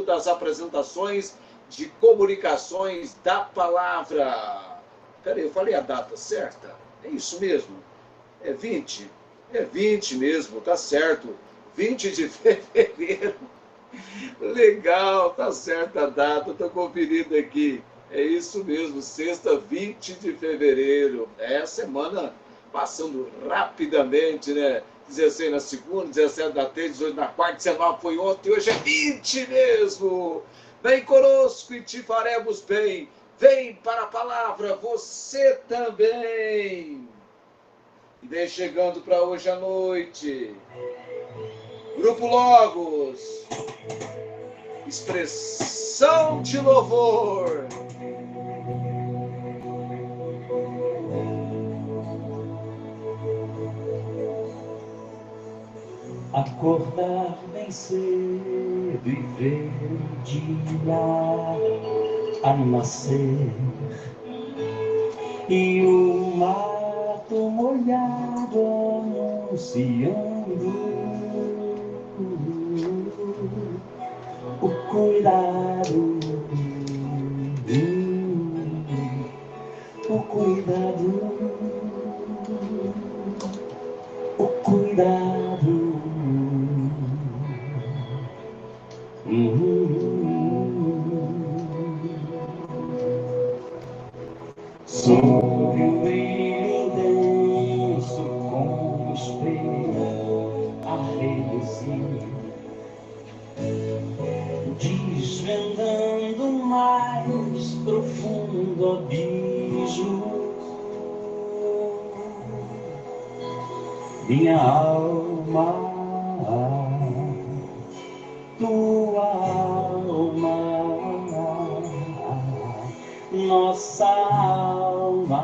das apresentações de comunicações da palavra. Peraí, eu falei a data certa? É isso mesmo? É 20? É 20 mesmo, tá certo. 20 de fevereiro. Legal, tá certa a data, estou conferindo aqui. É isso mesmo, sexta, 20 de fevereiro. É a semana passando rapidamente, né? 16 na segunda, 17 na terça, 18 na quarta, 19 foi ontem, hoje é 20 mesmo. Vem conosco e te faremos bem. Vem para a palavra, você também. E vem chegando para hoje à noite. Grupo Logos. Expressão de louvor. Acordar bem cedo e ver o dia a nascer e o mato molhado anunciando o cuidado, o cuidado, o cuidado. Sob o brilho denso como espelho a reluzir, desvendando o mais profundo abismo, minha alma, tua alma, nossa alma,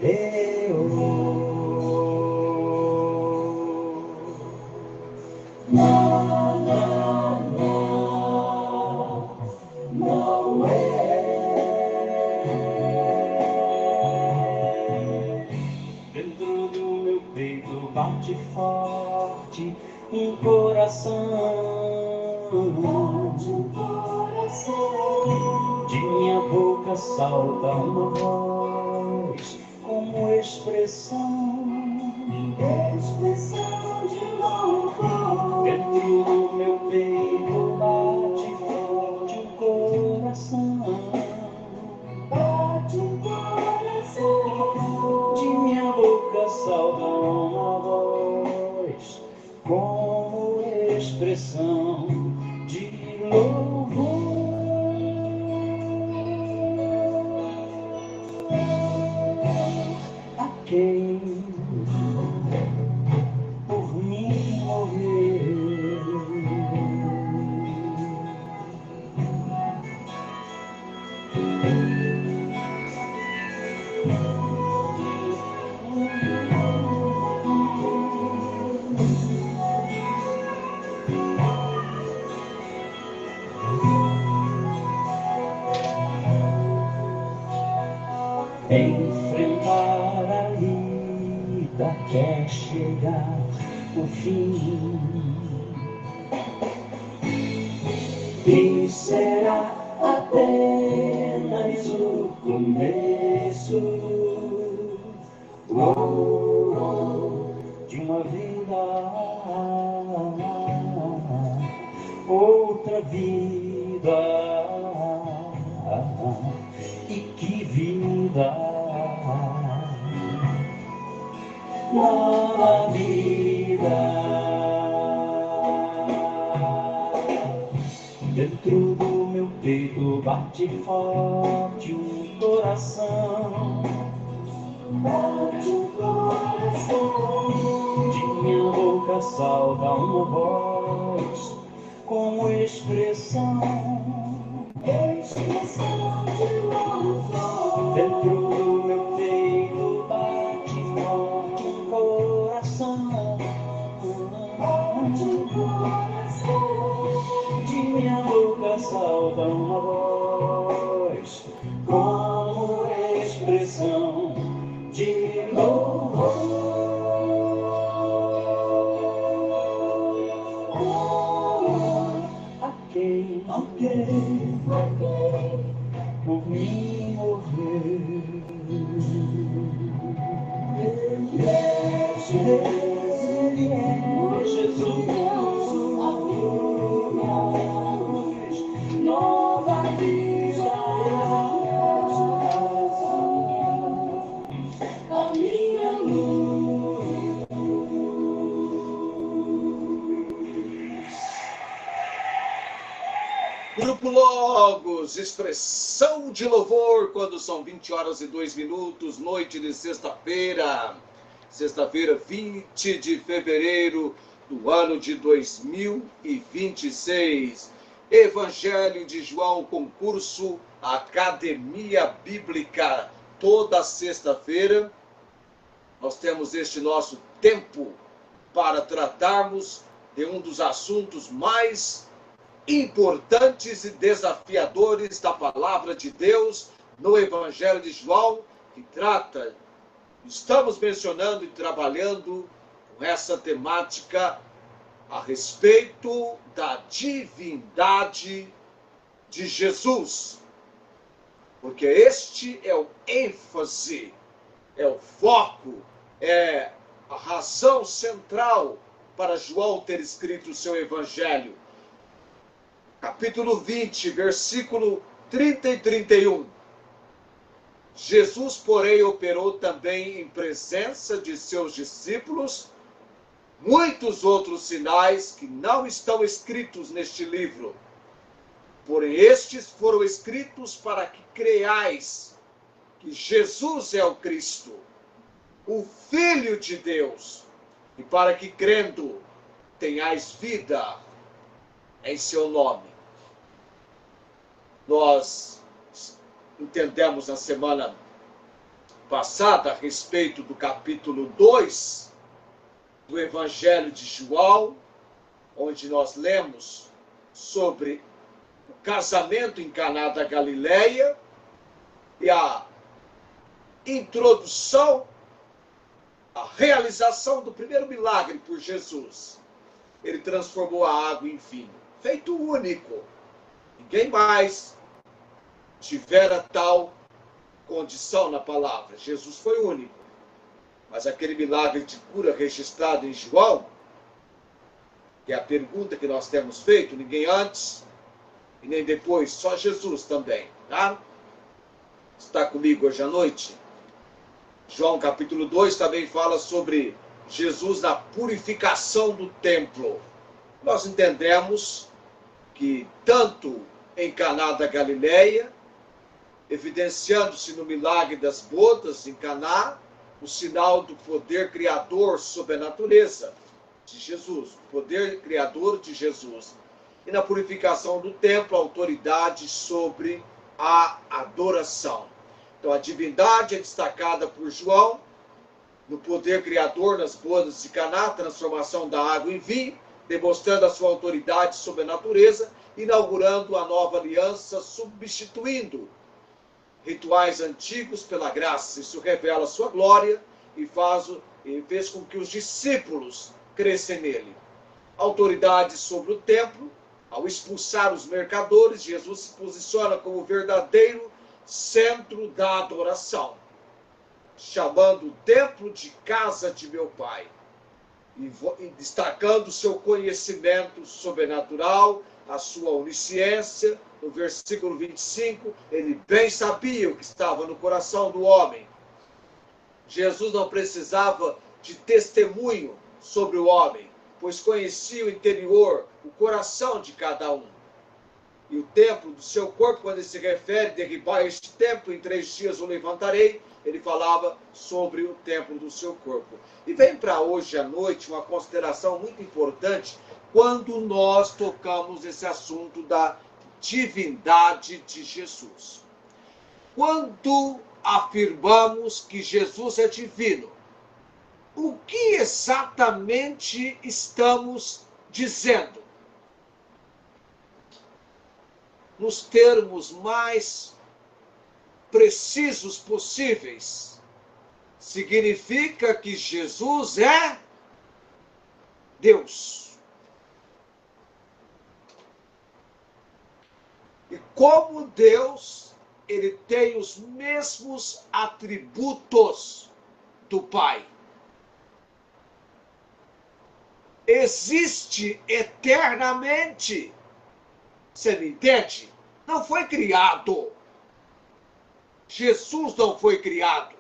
eu não é. Dentro do meu peito bate forte um coração, de minha boca salta uma voz como expressão de louvor. Dentro do meu peito bate forte um coração, de minha boca salta uma voz como expressão de louvor. A quem por mim morrer, enfrentar a vida quer chegar o fim, e será apenas o começo de uma vida, outra vida, e que vida, nova vida. Dentro do meu peito bate forte um coração, de minha boca salta uma voz como expressão de louvor. Dentro do meu peito bate forte um coração, de minha boca salta uma voz como expressão de louvor. alguém por mim morrer. Jesus, nova vida, a minha luz. Grupo Logos, expressão de louvor, quando são 20h02, noite de sexta-feira. Sexta-feira, 20 de fevereiro do ano de 2026. Evangelho de João, concurso Academia Bíblica. Toda sexta-feira nós temos este nosso tempo para tratarmos de um dos assuntos mais importantes e desafiadores da palavra de Deus no Evangelho de João, que trata, estamos mencionando e trabalhando com essa temática a respeito da divindade de Jesus. Porque este é o ênfase, é o foco, é a razão central para João ter escrito o seu Evangelho. Capítulo 20, versículo 30 e 31. Jesus, porém, operou também em presença de seus discípulos muitos outros sinais que não estão escritos neste livro. Porém, estes foram escritos para que creiais que Jesus é o Cristo, o Filho de Deus, e para que, crendo, tenhais vida em seu nome. Nós entendemos na semana passada a respeito do capítulo 2 do Evangelho de João, onde nós lemos sobre o casamento em Caná da Galileia e a introdução, a realização do primeiro milagre por Jesus. Ele transformou a água em vinho, feito único. Ninguém mais tivera tal condição na palavra. Jesus foi único. Mas aquele milagre de cura registrado em João, que é a pergunta que nós temos feito, ninguém antes e nem depois, só Jesus também, tá? Está comigo hoje à noite? João capítulo 2 também fala sobre Jesus na purificação do templo. Nós entendemos que tanto em Caná da Galileia, evidenciando-se no milagre das bodas em Caná, o sinal do poder criador sobre a natureza de Jesus, o poder criador de Jesus. E na purificação do templo, a autoridade sobre a adoração. Então a divindade é destacada por João, no poder criador nas bodas de Caná, transformação da água em vinho, demonstrando a sua autoridade sobre a natureza, inaugurando a nova aliança, substituindo rituais antigos pela graça. Isso revela a sua glória e fez com que os discípulos crescem nele. Autoridade sobre o templo, ao expulsar os mercadores, Jesus se posiciona como verdadeiro centro da adoração, chamando o templo de casa de meu Pai, e destacando o seu conhecimento sobrenatural, a sua onisciência. No versículo 25, ele bem sabia o que estava no coração do homem. Jesus não precisava de testemunho sobre o homem, pois conhecia o interior, o coração de cada um. E o templo do seu corpo, quando ele se refere a derribar este templo, em 3 dias o levantarei, ele falava sobre o templo do seu corpo. E vem para hoje à noite uma consideração muito importante quando nós tocamos esse assunto da divindade de Jesus. Quando afirmamos que Jesus é divino, o que exatamente estamos dizendo? Nos termos mais precisos possíveis, significa que Jesus é Deus. E como Deus, ele tem os mesmos atributos do Pai. Existe eternamente. Você me entende? Não foi criado. Jesus não foi criado.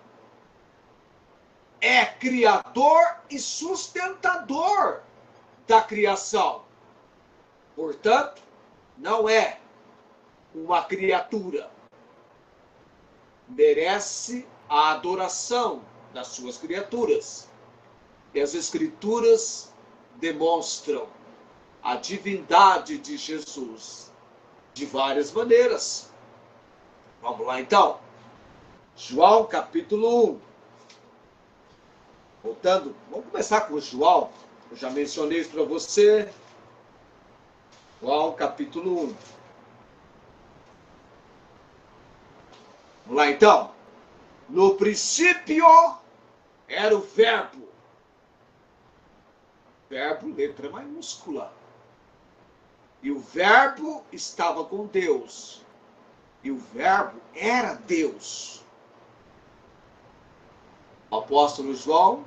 É criador e sustentador da criação. Portanto, não é uma criatura. Merece a adoração das suas criaturas. E as Escrituras demonstram a divindade de Jesus de várias maneiras. Vamos lá então. João capítulo 1. Voltando, vamos começar com João. Eu já mencionei isso para você. João capítulo 1. Vamos lá então. No princípio era o verbo. Verbo, letra maiúscula. E o verbo estava com Deus. E o verbo era Deus. O apóstolo João,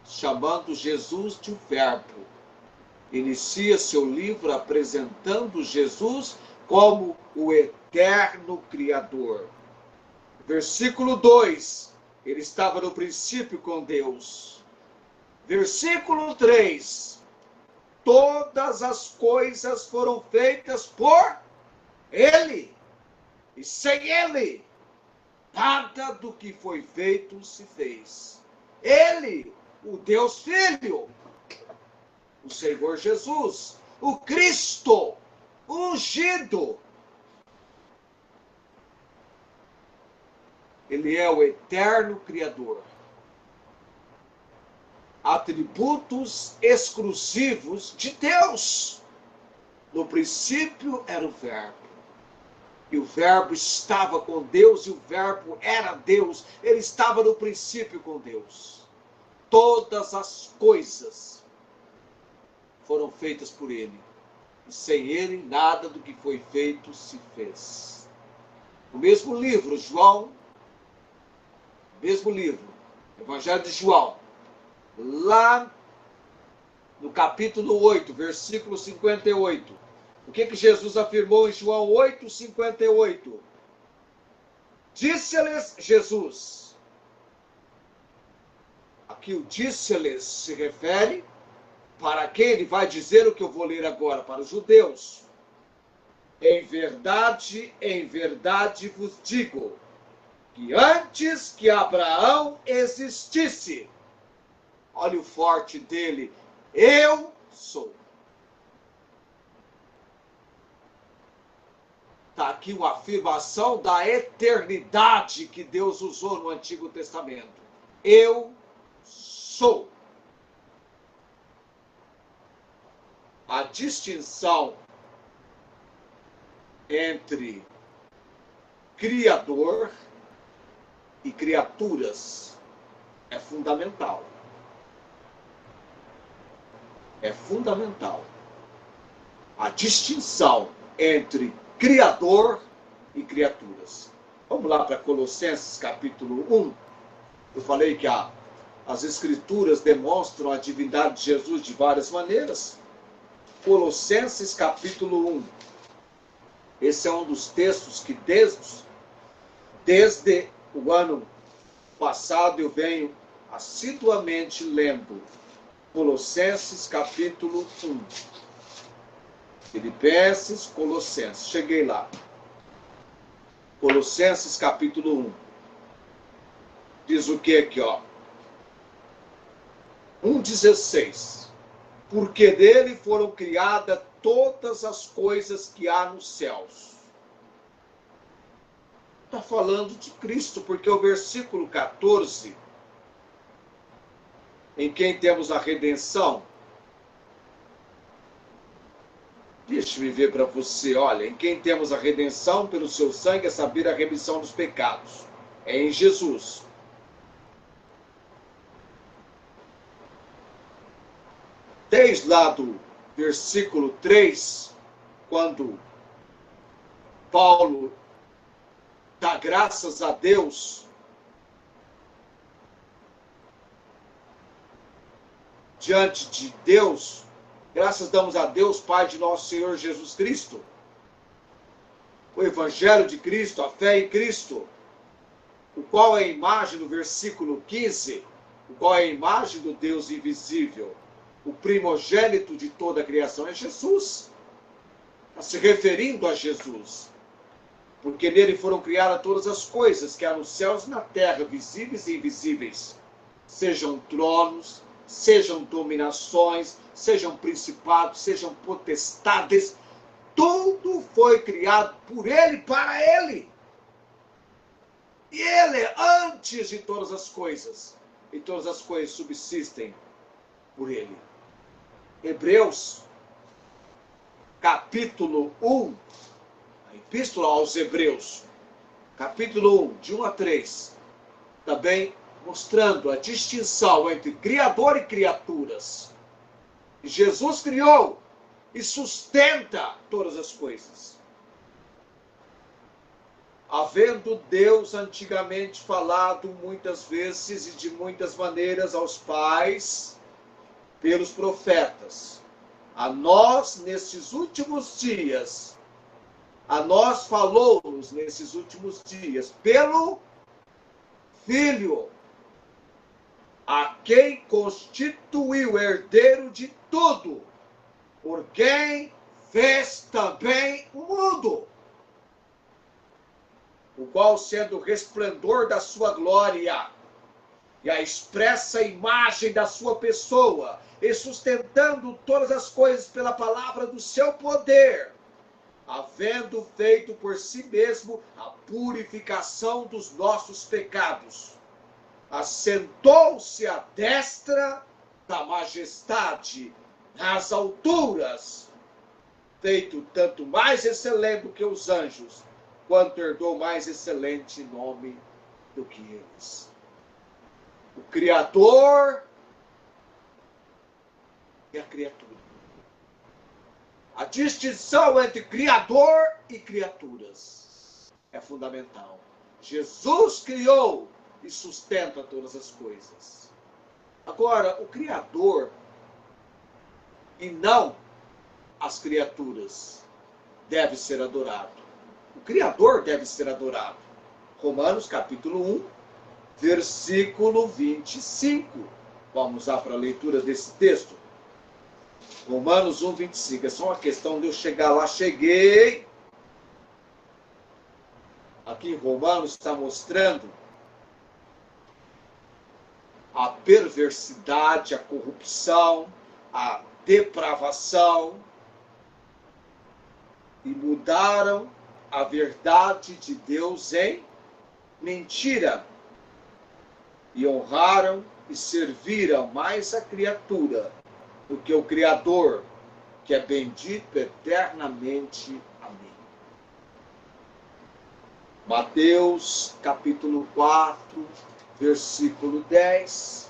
chamando Jesus de verbo, inicia seu livro apresentando Jesus como o eterno Criador. Versículo 2, ele estava no princípio com Deus. Versículo 3, todas as coisas foram feitas por Ele, e sem Ele, nada do que foi feito se fez. Ele, o Deus Filho, o Senhor Jesus, o Cristo, o ungido. Ele é o eterno Criador. Atributos exclusivos de Deus. No princípio era o verbo. E o verbo estava com Deus e o verbo era Deus. Ele estava no princípio com Deus. Todas as coisas foram feitas por ele. E sem ele, nada do que foi feito se fez. O mesmo livro, João, mesmo livro, Evangelho de João, lá no capítulo 8, versículo 58. O que Jesus afirmou em João 8, 58? Disse-lhes Jesus. Aqui o disse-lhes se refere para quem ele vai dizer o que eu vou ler agora, para os judeus. Em verdade vos digo, que antes que Abraão existisse, olha o forte dele, eu sou. Está aqui uma afirmação da eternidade que Deus usou no Antigo Testamento. Eu sou. A distinção entre Criador e criaturas é fundamental. É fundamental. A distinção entre Criador e criaturas. Vamos lá para Colossenses capítulo 1. Eu falei que as Escrituras demonstram a divindade de Jesus de várias maneiras. Colossenses capítulo 1. Esse é um dos textos que desde o ano passado eu venho assiduamente lendo. Colossenses capítulo 1. Filipenses, Colossenses. Cheguei lá. Colossenses capítulo 1. Diz o que aqui, ó? 1,16. Porque dele foram criadas todas as coisas que há nos céus. Está falando de Cristo, porque o versículo 14, em quem temos a redenção, deixe-me ver para você, olha, em quem temos a redenção pelo seu sangue, é saber a remissão dos pecados. É em Jesus. Desde lá do versículo 3, quando Paulo dá graças a Deus diante de Deus, graças damos a Deus, Pai de nosso Senhor Jesus Cristo, o Evangelho de Cristo, a fé em Cristo, o qual é a imagem do versículo 15, o qual é a imagem do Deus invisível, o primogênito de toda a criação é Jesus. Está se referindo a Jesus, porque nele foram criadas todas as coisas que há nos céus e na terra, visíveis e invisíveis, sejam tronos, sejam dominações, sejam principados, sejam potestades, tudo foi criado por ele, para ele. E ele é antes de todas as coisas, e todas as coisas subsistem por ele. Hebreus, capítulo 1, a Epístola aos Hebreus, capítulo 1, de 1 a 3, também mostrando a distinção entre Criador e criaturas. Jesus criou e sustenta todas as coisas. Havendo Deus antigamente falado muitas vezes e de muitas maneiras aos pais, pelos profetas, a nós nesses últimos dias, a nós falou-nos nesses últimos dias, pelo Filho, a quem constituiu herdeiro de tudo, por quem fez também o mundo, o qual, sendo o resplendor da sua glória e a expressa imagem da sua pessoa, e sustentando todas as coisas pela palavra do seu poder, havendo feito por si mesmo a purificação dos nossos pecados, assentou-se à destra da majestade nas alturas, feito tanto mais excelente do que os anjos, quanto herdou mais excelente nome do que eles. O Criador e a criatura. A distinção entre Criador e criaturas é fundamental. Jesus criou e sustenta todas as coisas. Agora, o Criador e não as criaturas deve ser adorado. O Criador deve ser adorado. Romanos capítulo 1, versículo 25. Vamos lá para a leitura desse texto. Romanos 1, 25. É só uma questão de eu chegar lá. Cheguei. Aqui em Romanos está mostrando a perversidade, a corrupção, a depravação, e mudaram a verdade de Deus em mentira, e honraram e serviram mais a criatura do que o Criador, que é bendito eternamente. Amém. Mateus capítulo 4, versículo 10.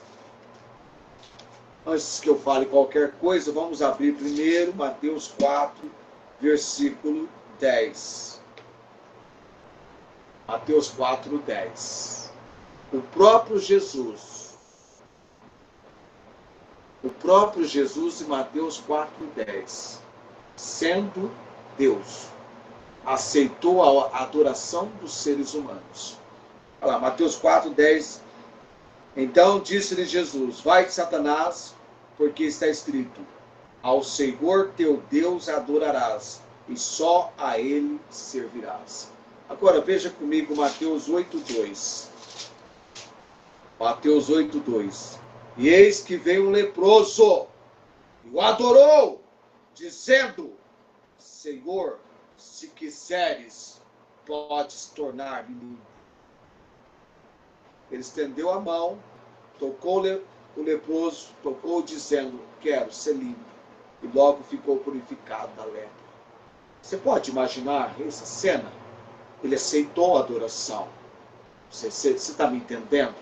Antes que eu fale qualquer coisa, vamos abrir primeiro Mateus 4, versículo 10. Mateus 4, 10. O próprio Jesus em Mateus 4, 10, sendo Deus, aceitou a adoração dos seres humanos. Olha lá, Mateus 4, 10. Então disse-lhe Jesus: vai, Satanás, porque está escrito: ao Senhor teu Deus adorarás, e só a ele servirás. Agora veja comigo Mateus 8, 2. Mateus 8, 2. E eis que veio um leproso, e o adorou, dizendo: Senhor, se quiseres, podes tornar-me limpo. Ele estendeu a mão, tocou o leproso, tocou dizendo: quero ser limpo. E logo ficou purificado da lepra. Você pode imaginar essa cena? Ele aceitou a adoração. Você está me entendendo?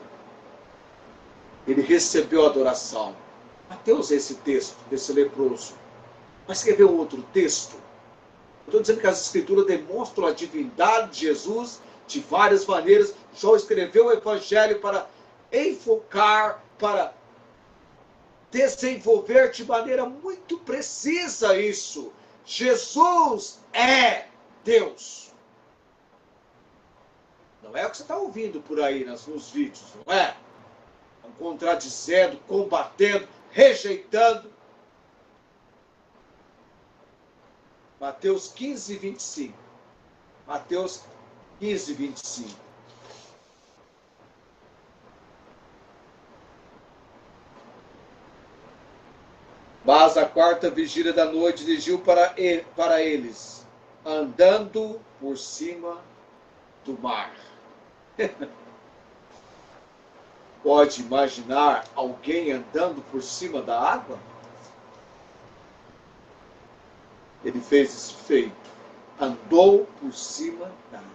Ele recebeu a adoração. Mateus, esse texto desse leproso. Mas quer ver um outro texto? Estou dizendo que as Escrituras demonstram a divindade de Jesus de várias maneiras. João escreveu o Evangelho para enfocar, para desenvolver de maneira muito precisa isso. Jesus é Deus. Não é o que você está ouvindo por aí nos vídeos, não é? Contradizendo, combatendo, rejeitando. Mateus 15, 25. Mateus 15, 25. Mas a quarta vigília da noite dirigiu para eles, andando por cima do mar. Pode imaginar alguém andando por cima da água? Ele fez esse feito. Andou por cima da água.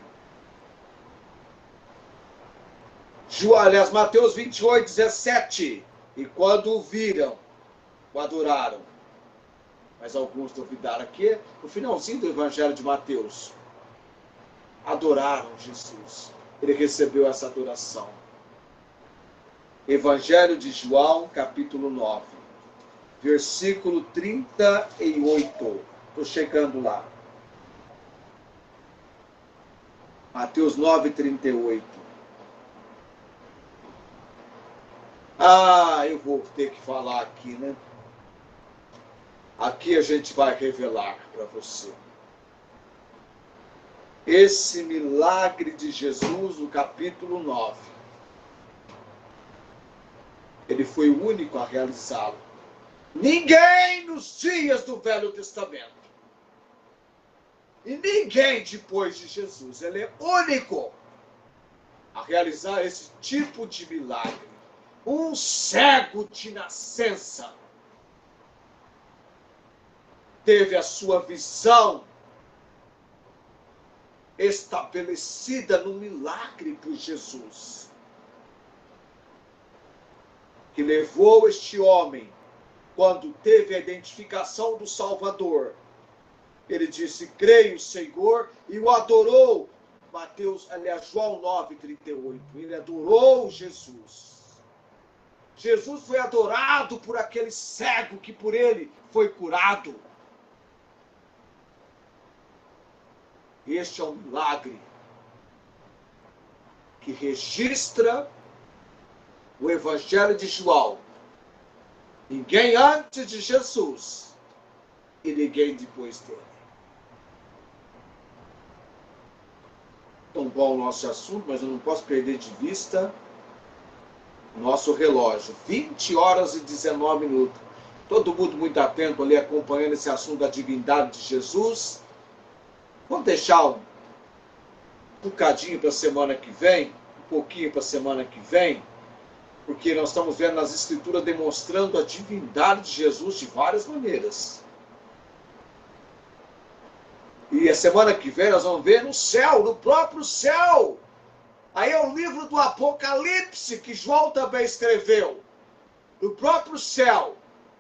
Aliás, Mateus 28, 17. E quando o viram, o adoraram. Mas alguns duvidaram. Aqui, no finalzinho do Evangelho de Mateus. Adoraram Jesus. Ele recebeu essa adoração. Evangelho de João, capítulo 9. Versículo 38. Estou chegando lá. Mateus 9, 38. Eu vou ter que falar aqui, né? Aqui a gente vai revelar para você. Esse milagre de Jesus no capítulo 9. Ele foi o único a realizá-lo. Ninguém nos dias do Velho Testamento. E ninguém depois de Jesus. Ele é único a realizar esse tipo de milagre. Um cego de nascença teve a sua visão estabelecida no milagre por Jesus, que levou este homem, quando teve a identificação do Salvador, ele disse, creio, Senhor, e o adorou. João 9, 38. Ele adorou Jesus. Jesus foi adorado por aquele cego que por ele foi curado. Este é um milagre que registra o Evangelho de João. Ninguém antes de Jesus e ninguém depois dele. Tão bom o nosso assunto, mas eu não posso perder de vista o nosso relógio. 20 horas e 19 minutos. Todo mundo muito atento ali, acompanhando esse assunto da divindade de Jesus. Vamos deixar um bocadinho para a semana que vem, um pouquinho para a semana que vem, porque nós estamos vendo nas Escrituras demonstrando a divindade de Jesus de várias maneiras. E a semana que vem nós vamos ver no céu, no próprio céu. Aí é o livro do Apocalipse que João também escreveu. No próprio céu,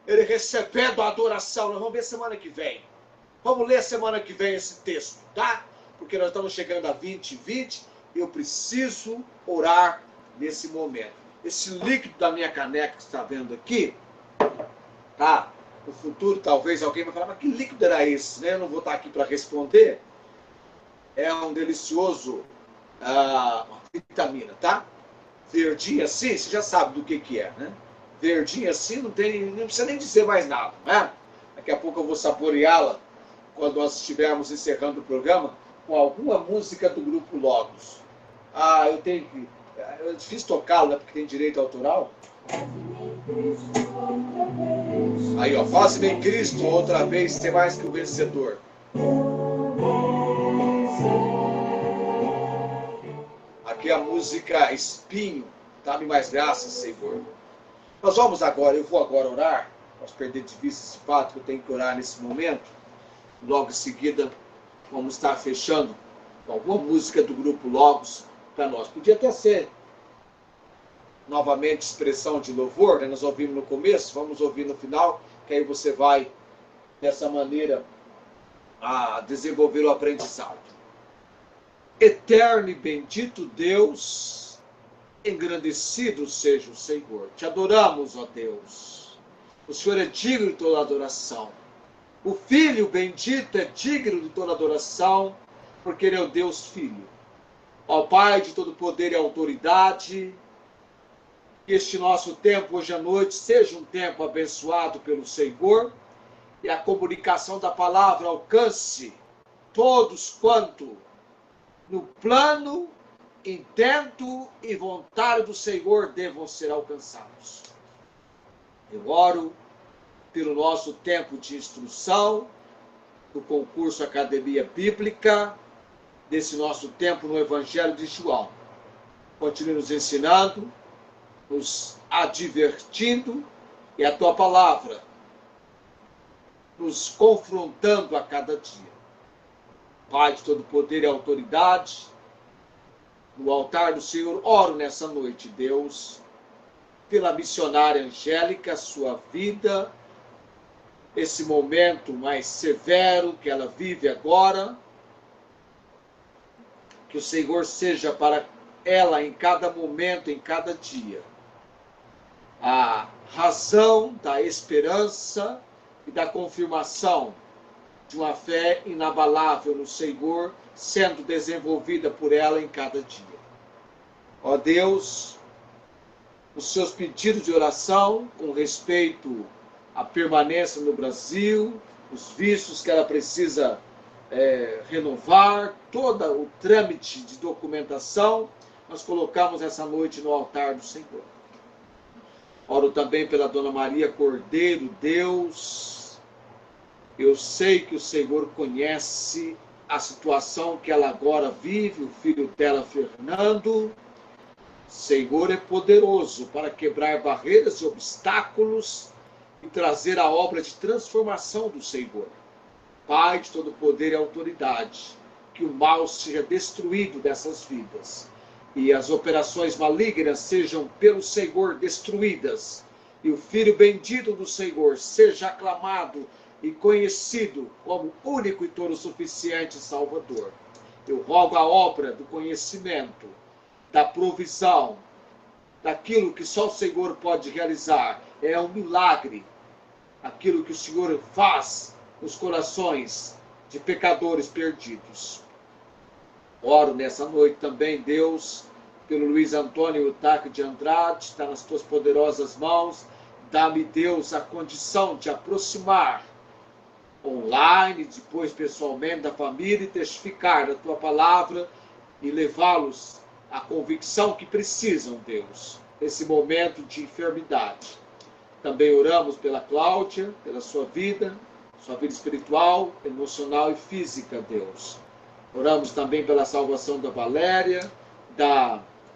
ele recebendo a adoração. Nós vamos ver semana que vem. Vamos ler semana que vem esse texto, tá? Porque nós estamos chegando a 20:20 e eu preciso orar nesse momento. Esse líquido da minha caneca que você está vendo aqui, tá? No futuro, talvez alguém vai falar, mas que líquido era esse? Né? Eu não vou estar aqui para responder. É um delicioso vitamina, tá? Verdinho assim, você já sabe do que é, né? Verdinho assim, não precisa nem dizer mais nada, né? Daqui a pouco eu vou saboreá-la quando nós estivermos encerrando o programa com alguma música do Grupo Logos. É difícil tocá-la, né? Porque tem direito autoral. Aí, ó, faça-me em Cristo outra vez ser mais que o vencedor. Aqui a música Espinho, dá-me mais graça, Senhor. Nós vamos agora, eu vou agora orar, posso perder de vista esse fato que eu tenho que orar nesse momento. Logo em seguida, vamos estar fechando com alguma música do Grupo Logos para nós. Podia até ser novamente expressão de louvor, né? Nós ouvimos no começo, vamos ouvir no final, que aí você vai, dessa maneira, a desenvolver o aprendizado. Eterno e bendito Deus, engrandecido seja o Senhor. Te adoramos, ó Deus. O Senhor é digno de toda adoração. O Filho bendito é digno de toda adoração, porque Ele é o Deus Filho. Ó Pai de todo poder e autoridade, que este nosso tempo hoje à noite seja um tempo abençoado pelo Senhor e a comunicação da palavra alcance todos quanto no plano, intento e vontade do Senhor devam ser alcançados. Eu oro pelo nosso tempo de instrução, do concurso Academia Bíblica, desse nosso tempo no Evangelho de João. Continue nos ensinando, nos advertindo, e a Tua palavra nos confrontando a cada dia. Pai de todo poder e autoridade, no altar do Senhor, oro nessa noite, Deus, pela missionária Angélica, sua vida, esse momento mais severo que ela vive agora, que o Senhor seja para ela em cada momento, em cada dia, a razão da esperança e da confirmação de uma fé inabalável no Senhor, sendo desenvolvida por ela em cada dia. Ó Deus, os seus pedidos de oração com respeito à permanência no Brasil, os vistos que ela precisa renovar, todo o trâmite de documentação, nós colocamos essa noite no altar do Senhor. Oro também pela Dona Maria Cordeiro, Deus. Eu sei que o Senhor conhece a situação que ela agora vive, o filho dela, Fernando. O Senhor é poderoso para quebrar barreiras e obstáculos e trazer a obra de transformação do Senhor. Pai de todo poder e autoridade, que o mal seja destruído dessas vidas e as operações malignas sejam pelo Senhor destruídas e o Filho bendito do Senhor seja aclamado e conhecido como único e todo suficiente Salvador. Eu rogo a obra do conhecimento, da provisão, daquilo que só o Senhor pode realizar. É um milagre aquilo que o Senhor faz nos corações de pecadores perdidos. Oro nessa noite também, Deus, pelo Luiz Antônio Eutaque de Andrade, está nas tuas poderosas mãos. Dá-me, Deus, a condição de aproximar online, depois pessoalmente da família, e testificar da tua palavra e levá-los à convicção que precisam, Deus, nesse momento de enfermidade. Também oramos pela Cláudia, pela sua vida espiritual, emocional e física, Deus. Oramos também pela salvação da Valéria,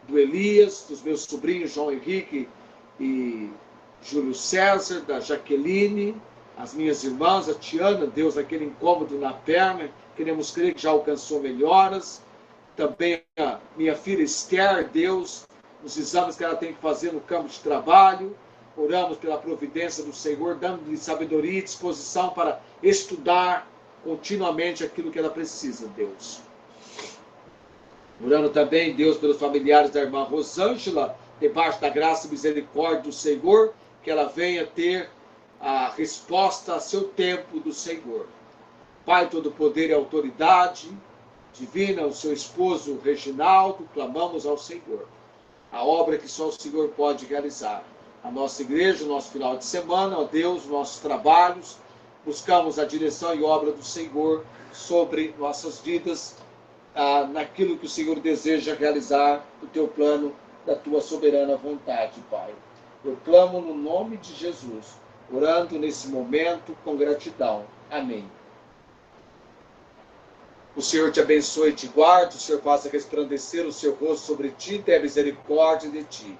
do Elias, dos meus sobrinhos João Henrique e Júlio César, da Jaqueline, as minhas irmãs, a Tiana, Deus, aquele incômodo na perna, queremos crer que já alcançou melhoras. Também a minha filha Esther, Deus, nos exames que ela tem que fazer no campo de trabalho. Oramos pela providência do Senhor, dando-lhe sabedoria e disposição para estudar continuamente aquilo que ela precisa, Deus. Orando também, Deus, pelos familiares da irmã Rosângela, debaixo da graça e misericórdia do Senhor, que ela venha ter a resposta a seu tempo do Senhor. Pai, todo poder e autoridade divina, o seu esposo Reginaldo, clamamos ao Senhor. A obra que só o Senhor pode realizar. A nossa igreja, o nosso final de semana, ó Deus, nossos trabalhos, buscamos a direção e obra do Senhor sobre nossas vidas, naquilo que o Senhor deseja realizar, o teu plano, da tua soberana vontade, Pai. Eu clamo no nome de Jesus, orando nesse momento com gratidão. Amém. O Senhor te abençoe e te guarde, o Senhor faça resplandecer o seu rosto sobre ti, tenha misericórdia de ti.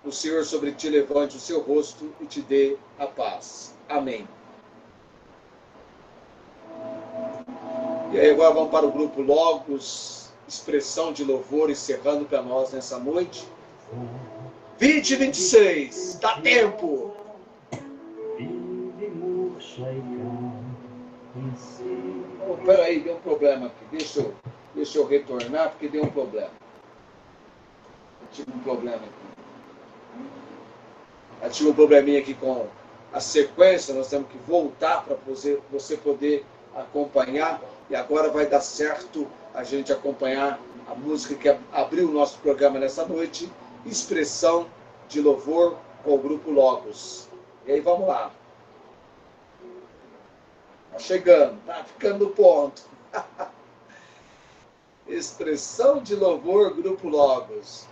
O Senhor sobre ti levante o seu rosto e te dê a paz. Amém. E aí agora vamos para o grupo Logos, expressão de louvor, encerrando para nós nessa noite. 20 e 26, dá tempo! Vive murcha e calma em si. Peraí, deu um problema aqui. Deixa eu retornar, porque deu um problema. Eu tive um problema aqui. Eu tive um probleminha aqui com a sequência. Nós temos que voltar para você poder acompanhar. E agora vai dar certo a gente acompanhar a música que abriu o nosso programa nessa noite. Expressão de louvor com o grupo Logos. E aí, vamos lá. Tá chegando, tá ficando no ponto. Expressão de louvor, grupo Logos.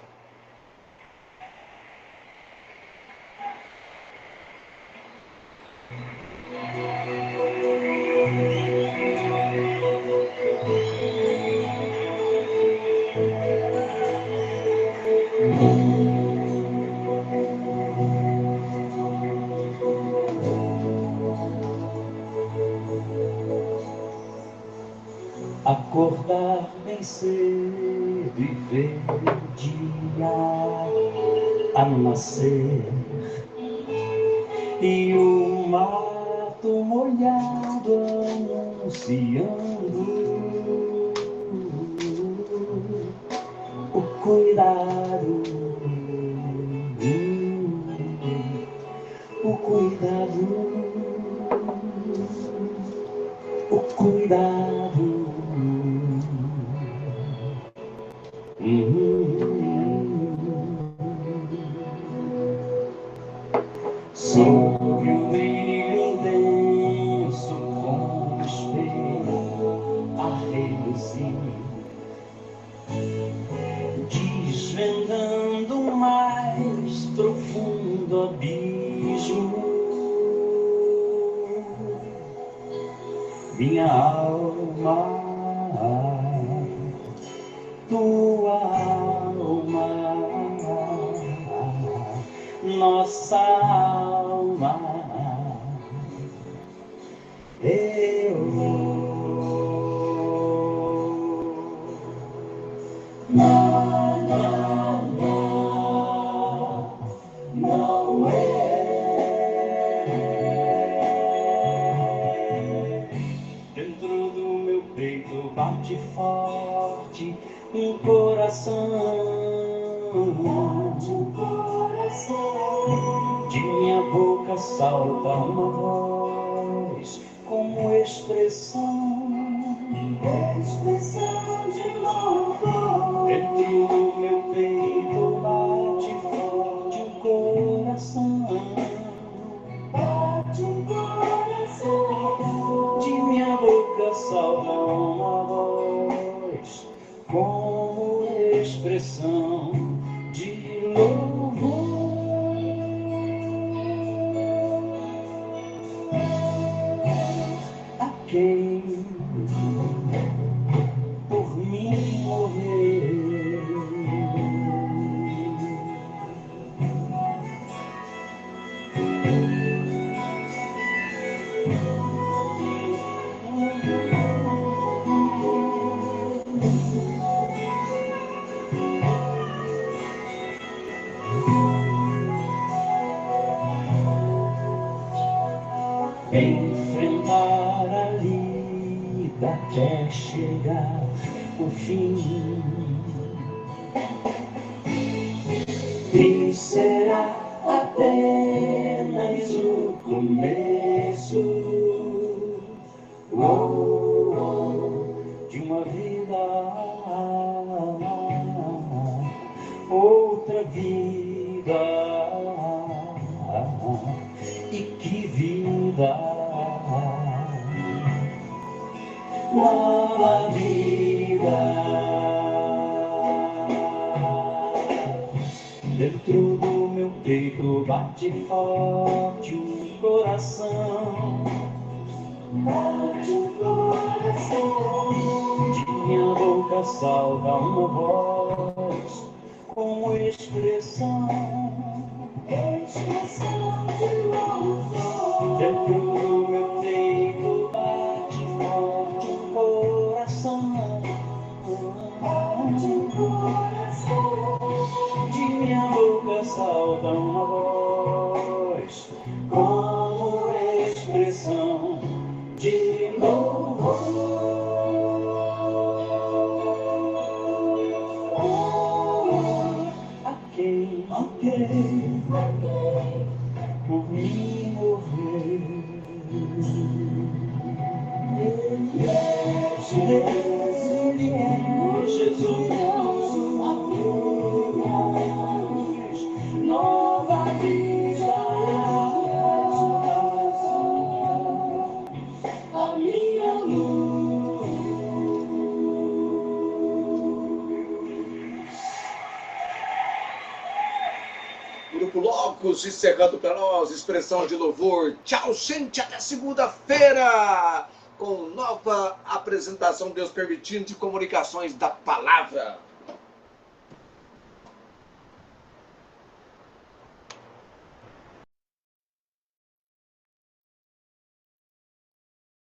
Acordar bem cedo e ver o dia a nascer e o mato molhado anunciando o cuidado, o cuidado, o cuidado. Sobre o brilho denso com o espelho a reluzir, desvendando o mais profundo abismo, minha alma, tua alma, nossa alma, eu nada não é. Dentro do meu peito bate forte um coração. De minha boca salta uma voz como expressão de louvor. Dentro do meu peito bate forte um coração. Bate um coração. De minha boca salta uma voz como expressão de louvor. A quem por mim morrer, enfrentar a lida até chegar o fim, e será apenas o começo de uma vida, outra vida, e que vida, nova vida. Dentro do meu peito bate forte um coração. Bate um coração. De minha boca salta uma voz como expressão de louvor. Dentro do meu peito bate forte um coração. Bate um coração. De minha boca salta uma voz como expressão de louvor. por me mover. Jesus, nova vida, a minha luz. Grupo Loucos encerrando para nós, expressão de louvor. Tchau, gente, até segunda-feira, com nova apresentação, Deus permitindo, de comunicações da palavra.